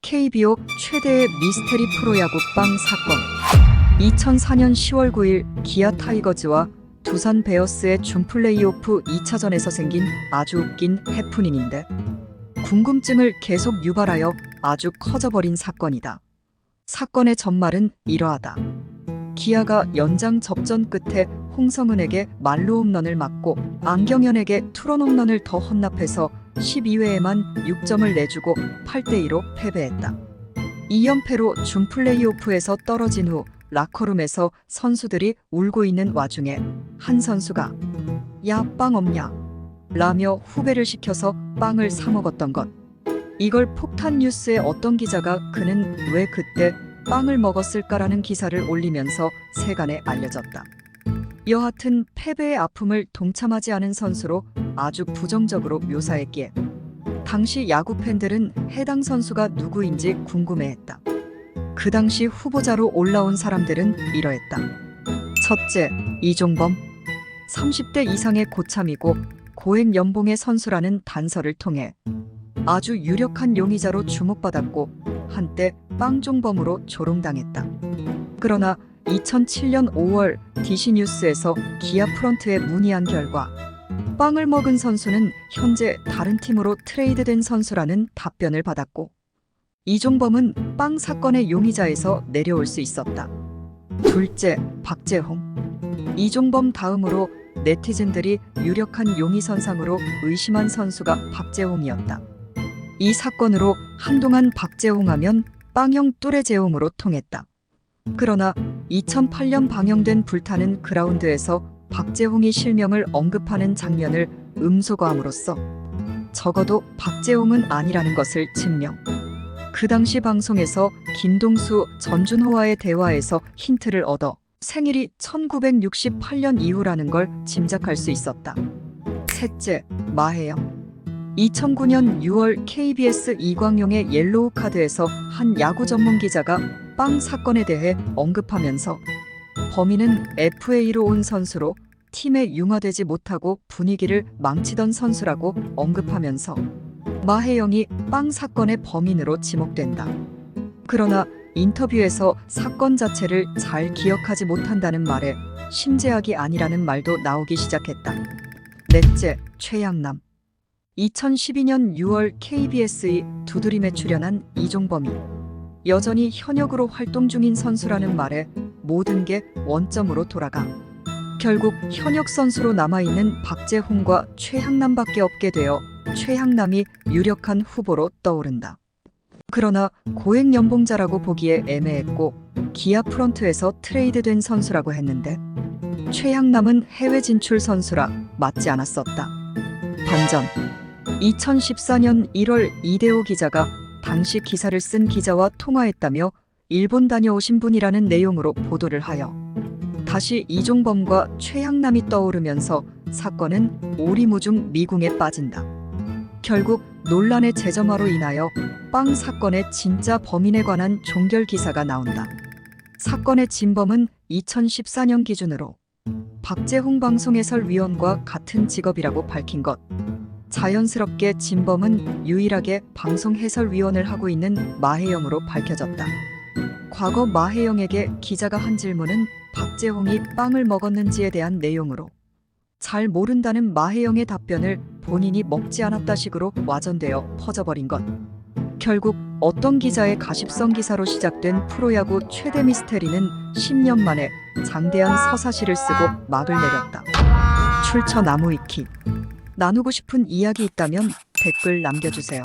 KBO 최대의 미스테리 프로야구 빵 사건. 2004년 10월 9일 기아 타이거즈와 두산 베어스의 준 플레이오프 2차전에서 생긴 아주 웃긴 해프닝인데 궁금증을 계속 유발하여 아주 커져버린 사건이다. 사건의 전말은 이러하다. 기아가 연장 접전 끝에 홍성은에게 말로 홈런을 맞고 안경현에게 투런 홈런을 더 헌납해서 12회에만 6점을 내주고 8대2로 패배했다. 2연패로 준 플레이오프에서 떨어진 후 라커룸에서 선수들이 울고 있는 와중에 한 선수가 "야, 빵 없냐?" 라며 후배를 시켜서 빵을 사 먹었던 것. 이걸 폭탄 뉴스의 어떤 기자가 "그는 왜 그때 빵을 먹었을까라는 기사를 올리면서 세간에 알려졌다. 여하튼 패배의 아픔을 동참하지 않은 선수로 아주 부정적으로 묘사했기에 당시 야구 팬들은 해당 선수가 누구인지 궁금해했다. 그 당시 후보자로 올라온 사람들은 이러했다. 첫째, 이종범. 30대 이상의 고참이고 고액 연봉의 선수라는 단서를 통해 아주 유력한 용의자로 주목받았고 한때 빵종범으로 조롱당했다. 그러나 2007년 5월 DC뉴스에서 기아 프런트에 문의한 결과 빵을 먹은 선수는 현재 다른 팀으로 트레이드된 선수라는 답변을 받았고 이종범은 빵 사건의 용의자에서 내려올 수 있었다. 둘째, 박재홍. 이종범 다음으로 네티즌들이 유력한 용의선상으로 의심한 선수가 박재홍이었다. 이 사건으로 한동안 박재홍 하면 빵형 뚜레재홍으로 통했다. 그러나 2008년 방영된 불타는 그라운드에서 박재홍이 실명을 언급하는 장면을 음소거함으로써 적어도 박재홍은 아니라는 것을 증명. 그 당시 방송에서 김동수, 전준호와의 대화에서 힌트를 얻어 생일이 1968년 이후라는 걸 짐작할 수 있었다. 셋째, 마혜영. 2009년 6월 KBS 이광용의 옐로우 카드에서 한 야구 전문 기자가 빵 사건에 대해 언급하면서 범인은 FA로 온 선수로 팀에 융화되지 못하고 분위기를 망치던 선수라고 언급하면서 마혜영이 빵 사건의 범인으로 지목된다. 그러나 인터뷰에서 사건 자체를 잘 기억하지 못한다는 말에 심재학이 아니라는 말도 나오기 시작했다. 넷째, 최양남. 2012년 6월 KBS의 두드림에 출연한 이종범이 여전히 현역으로 활동 중인 선수라는 말에 모든 게 원점으로 돌아가 결국 현역 선수로 남아있는 박재홍과 최양남밖에 없게 되어 최양남이 유력한 후보로 떠오른다. 그러나 고액 연봉자라고 보기에 애매했고 기아 프런트에서 트레이드된 선수라고 했는데 최양남은 해외 진출 선수라 맞지 않았었다. 반전 2014년 1월 이대호 기자가 당시 기사를 쓴 기자와 통화했다며 일본 다녀오신 분이라는 내용으로 보도를 하여 다시 이종범과 최양남이 떠오르면서 사건은 오리무중 미궁에 빠진다. 결국 논란의 재점화로 인하여 빵 사건의 진짜 범인에 관한 종결 기사가 나온다. 사건의 진범은 2014년 기준으로 박재홍 방송 해설위원과 같은 직업이라고 밝힌 것. 자연스럽게 진범은 유일하게 방송 해설위원을 하고 있는 마혜영으로 밝혀졌다. 과거 마혜영에게 기자가 한 질문은 박재홍이 빵을 먹었는지에 대한 내용으로 잘 모른다는 마혜영의 답변을 본인이 먹지 않았다 식으로 와전되어 퍼져버린 것. 결국 어떤 기자의 가십성 기사로 시작된 프로야구 최대 미스테리는 10년 만에 장대한 서사시를 쓰고 막을 내렸다. 출처 나무위키. 나누고 싶은 이야기 있다면 댓글 남겨주세요.